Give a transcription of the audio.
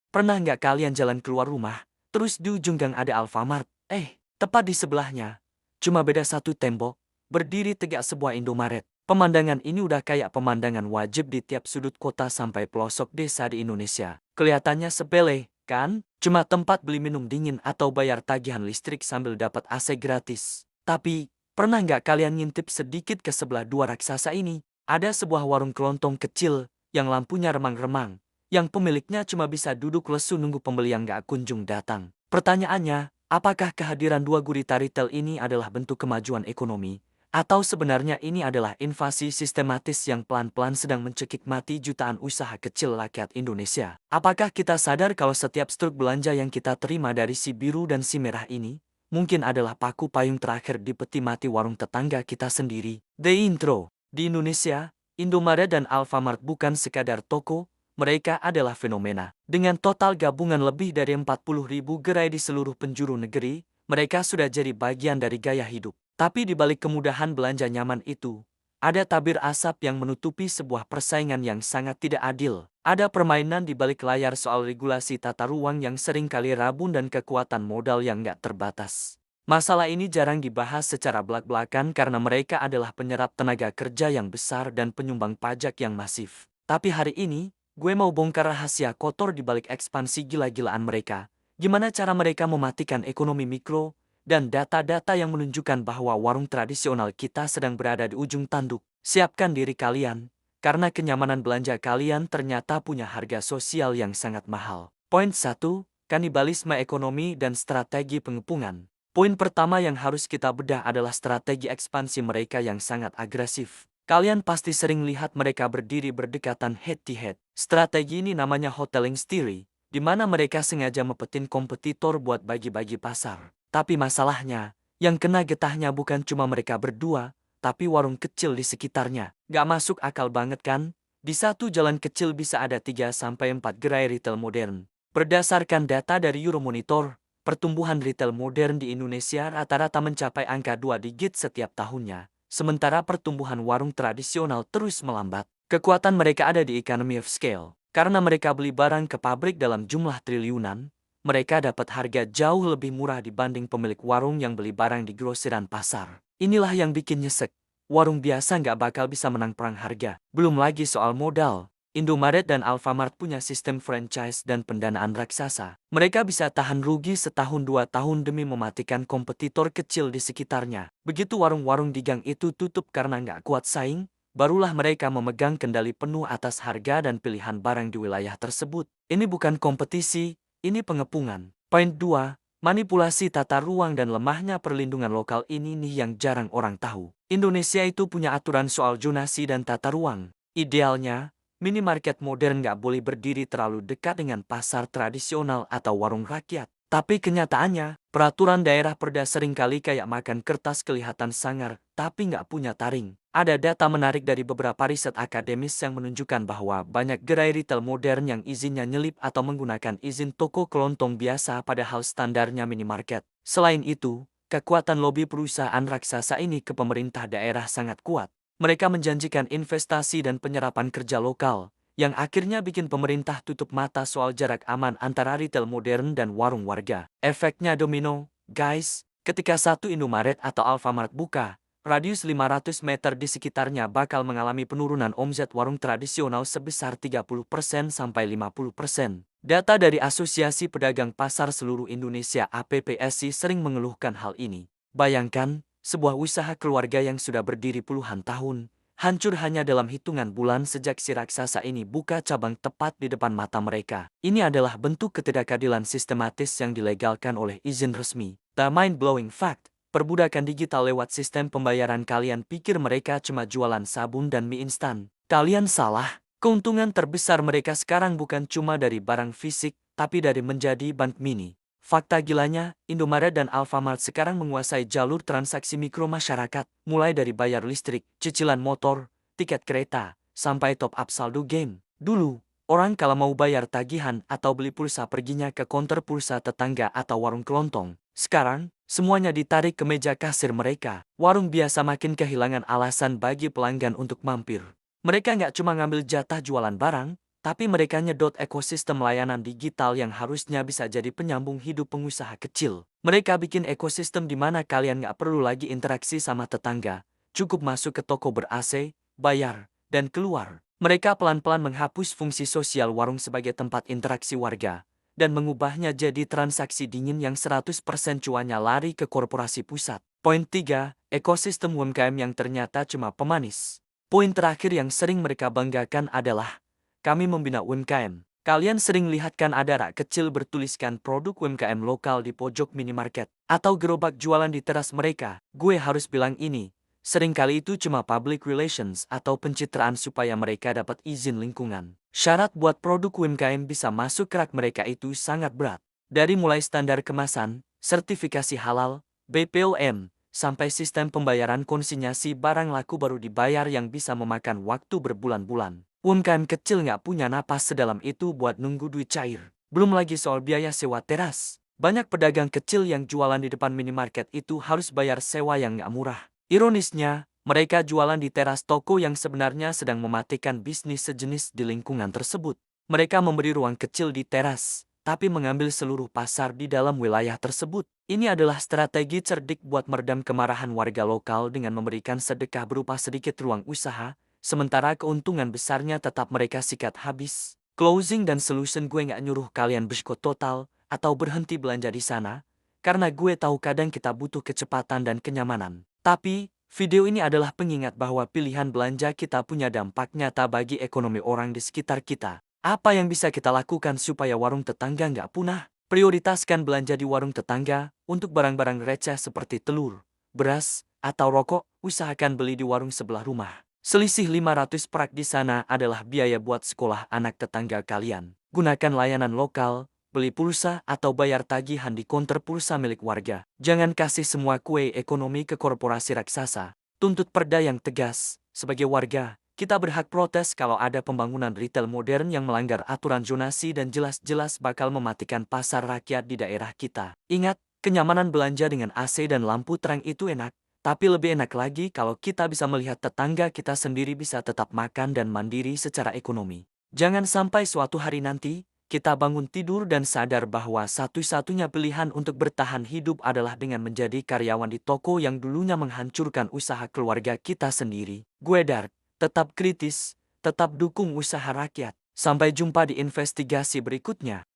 Pernah nggak kalian jalan keluar rumah, terus di ujung gang ada Alfamart? Tepat di sebelahnya. Cuma beda satu tembok, berdiri tegak sebuah Indomaret. Pemandangan ini udah kayak pemandangan wajib di tiap sudut kota sampai pelosok desa di Indonesia. Kelihatannya sepele, kan? Cuma tempat beli minum dingin atau bayar tagihan listrik sambil dapat AC gratis. Tapi, pernah nggak kalian ngintip sedikit ke sebelah dua raksasa ini? Ada sebuah warung kelontong kecil, yang lampunya remang-remang, yang pemiliknya cuma bisa duduk lesu nunggu pembeli yang nggak kunjung datang. Pertanyaannya, apakah kehadiran dua gurita retail ini adalah bentuk kemajuan ekonomi? Atau sebenarnya ini adalah invasi sistematis yang pelan-pelan sedang mencekik mati jutaan usaha kecil rakyat Indonesia? Apakah kita sadar kalau setiap struk belanja yang kita terima dari si biru dan si merah ini, mungkin adalah paku payung terakhir di peti mati warung tetangga kita sendiri? The Intro. Di Indonesia, Indomaret dan Alfamart bukan sekadar toko, mereka adalah fenomena. Dengan total gabungan lebih dari 40.000 gerai di seluruh penjuru negeri, mereka sudah jadi bagian dari gaya hidup. Tapi di balik kemudahan belanja nyaman itu, ada tabir asap yang menutupi sebuah persaingan yang sangat tidak adil. Ada permainan di balik layar soal regulasi tata ruang yang sering kali rabun dan kekuatan modal yang nggak terbatas. Masalah ini jarang dibahas secara belak-belakan karena mereka adalah penyerap tenaga kerja yang besar dan penyumbang pajak yang masif. Tapi hari ini, gue mau bongkar rahasia kotor di balik ekspansi gila-gilaan mereka. Gimana cara mereka mematikan ekonomi mikro, dan data-data yang menunjukkan bahwa warung tradisional kita sedang berada di ujung tanduk. Siapkan diri kalian, karena kenyamanan belanja kalian ternyata punya harga sosial yang sangat mahal. Poin 1. Kanibalisme ekonomi dan strategi pengepungan. Poin pertama yang harus kita bedah adalah strategi ekspansi mereka yang sangat agresif. Kalian pasti sering lihat mereka berdiri berdekatan head-to-head. Strategi ini namanya hoteling theory, di mana mereka sengaja mepetin kompetitor buat bagi-bagi pasar. Tapi masalahnya, yang kena getahnya bukan cuma mereka berdua, tapi warung kecil di sekitarnya. Gak masuk akal banget kan? Di satu jalan kecil bisa ada 3-4 gerai retail modern. Berdasarkan data dari Euromonitor, pertumbuhan retail modern di Indonesia rata-rata mencapai angka 2 digit setiap tahunnya. Sementara pertumbuhan warung tradisional terus melambat. Kekuatan mereka ada di economy of scale. Karena mereka beli barang ke pabrik dalam jumlah triliunan, mereka dapat harga jauh lebih murah dibanding pemilik warung yang beli barang di grosiran pasar. Inilah yang bikin nyesek. Warung biasa nggak bakal bisa menang perang harga. Belum lagi soal modal. Indomaret dan Alfamart punya sistem franchise dan pendanaan raksasa. Mereka bisa tahan rugi setahun 2 tahun demi mematikan kompetitor kecil di sekitarnya. Begitu warung-warung di gang itu tutup karena nggak kuat saing, barulah mereka memegang kendali penuh atas harga dan pilihan barang di wilayah tersebut. Ini bukan kompetisi, ini pengepungan. Poin 2. Manipulasi tata ruang dan lemahnya perlindungan lokal ini nih yang jarang orang tahu. Indonesia itu punya aturan soal zonasi dan tata ruang. Idealnya, minimarket modern nggak boleh berdiri terlalu dekat dengan pasar tradisional atau warung rakyat. Tapi kenyataannya, peraturan daerah perda seringkali kayak makan kertas kelihatan sangar, tapi nggak punya taring. Ada data menarik dari beberapa riset akademis yang menunjukkan bahwa banyak gerai retail modern yang izinnya nyelip atau menggunakan izin toko kelontong biasa padahal standarnya minimarket. Selain itu, kekuatan lobi perusahaan raksasa ini ke pemerintah daerah sangat kuat. Mereka menjanjikan investasi dan penyerapan kerja lokal, yang akhirnya bikin pemerintah tutup mata soal jarak aman antara retail modern dan warung warga. Efeknya domino, guys. Ketika satu Indomaret atau Alfamart buka, radius 500 meter di sekitarnya bakal mengalami penurunan omset warung tradisional sebesar 30% sampai 50%. Data dari Asosiasi Pedagang Pasar Seluruh Indonesia (APPSI) sering mengeluhkan hal ini. Bayangkan, sebuah usaha keluarga yang sudah berdiri puluhan tahun, hancur hanya dalam hitungan bulan sejak si raksasa ini buka cabang tepat di depan mata mereka. Ini adalah bentuk ketidakadilan sistematis yang dilegalkan oleh izin resmi. The mind-blowing fact. Perbudakan digital lewat sistem pembayaran. Kalian pikir mereka cuma jualan sabun dan mie instan? Kalian salah. Keuntungan terbesar mereka sekarang bukan cuma dari barang fisik, tapi dari menjadi bank mini. Fakta gilanya, Indomaret dan Alfamart sekarang menguasai jalur transaksi mikro masyarakat, mulai dari bayar listrik, cicilan motor, tiket kereta, sampai top up saldo game. Dulu, orang kalau mau bayar tagihan atau beli pulsa perginya ke konter pulsa tetangga atau warung kelontong. Sekarang, semuanya ditarik ke meja kasir mereka. Warung biasa makin kehilangan alasan bagi pelanggan untuk mampir. Mereka nggak cuma ngambil jatah jualan barang, Tapi mereka nyedot ekosistem layanan digital yang harusnya bisa jadi penyambung hidup pengusaha kecil. Mereka bikin ekosistem di mana kalian nggak perlu lagi interaksi sama tetangga. Cukup masuk ke toko ber-AC, bayar, dan keluar. Mereka pelan-pelan menghapus fungsi sosial warung sebagai tempat interaksi warga dan mengubahnya jadi transaksi dingin yang 100% cuannya lari ke korporasi pusat. Poin 3, ekosistem UMKM yang ternyata cuma pemanis. Poin terakhir yang sering mereka banggakan adalah kami membina UMKM. Kalian sering lihat kan ada rak kecil bertuliskan produk UMKM lokal di pojok minimarket atau gerobak jualan di teras mereka. Gue harus bilang ini, seringkali itu cuma public relations atau pencitraan supaya mereka dapat izin lingkungan. Syarat buat produk UMKM bisa masuk ke rak mereka itu sangat berat. Dari mulai standar kemasan, sertifikasi halal, BPOM, sampai sistem pembayaran konsinyasi barang laku baru dibayar yang bisa memakan waktu berbulan-bulan. UMKM kecil nggak punya napas sedalam itu buat nunggu duit cair. Belum lagi soal biaya sewa teras. Banyak pedagang kecil yang jualan di depan minimarket itu harus bayar sewa yang nggak murah. Ironisnya, mereka jualan di teras toko yang sebenarnya sedang mematikan bisnis sejenis di lingkungan tersebut. Mereka memberi ruang kecil di teras, tapi mengambil seluruh pasar di dalam wilayah tersebut. Ini adalah strategi cerdik buat meredam kemarahan warga lokal dengan memberikan sedekah berupa sedikit ruang usaha, sementara keuntungan besarnya tetap mereka sikat habis. Closing dan solution, gue nggak nyuruh kalian boykot total atau berhenti belanja di sana, karena gue tahu kadang kita butuh kecepatan dan kenyamanan. Tapi, video ini adalah pengingat bahwa pilihan belanja kita punya dampak nyata bagi ekonomi orang di sekitar kita. Apa yang bisa kita lakukan supaya warung tetangga nggak punah? Prioritaskan belanja di warung tetangga untuk barang-barang receh seperti telur, beras, atau rokok. Usahakan beli di warung sebelah rumah. Selisih 500 perak di sana adalah biaya buat sekolah anak tetangga kalian. Gunakan layanan lokal, beli pulsa atau bayar tagihan di konter pulsa milik warga. Jangan kasih semua kue ekonomi ke korporasi raksasa. Tuntut perda yang tegas. Sebagai warga, kita berhak protes kalau ada pembangunan retail modern yang melanggar aturan zonasi dan jelas-jelas bakal mematikan pasar rakyat di daerah kita. Ingat, kenyamanan belanja dengan AC dan lampu terang itu enak. Tapi lebih enak lagi kalau kita bisa melihat tetangga kita sendiri bisa tetap makan dan mandiri secara ekonomi. Jangan sampai suatu hari nanti, kita bangun tidur dan sadar bahwa satu-satunya pilihan untuk bertahan hidup adalah dengan menjadi karyawan di toko yang dulunya menghancurkan usaha keluarga kita sendiri. Gue Dark, tetap kritis, tetap dukung usaha rakyat. Sampai jumpa di investigasi berikutnya.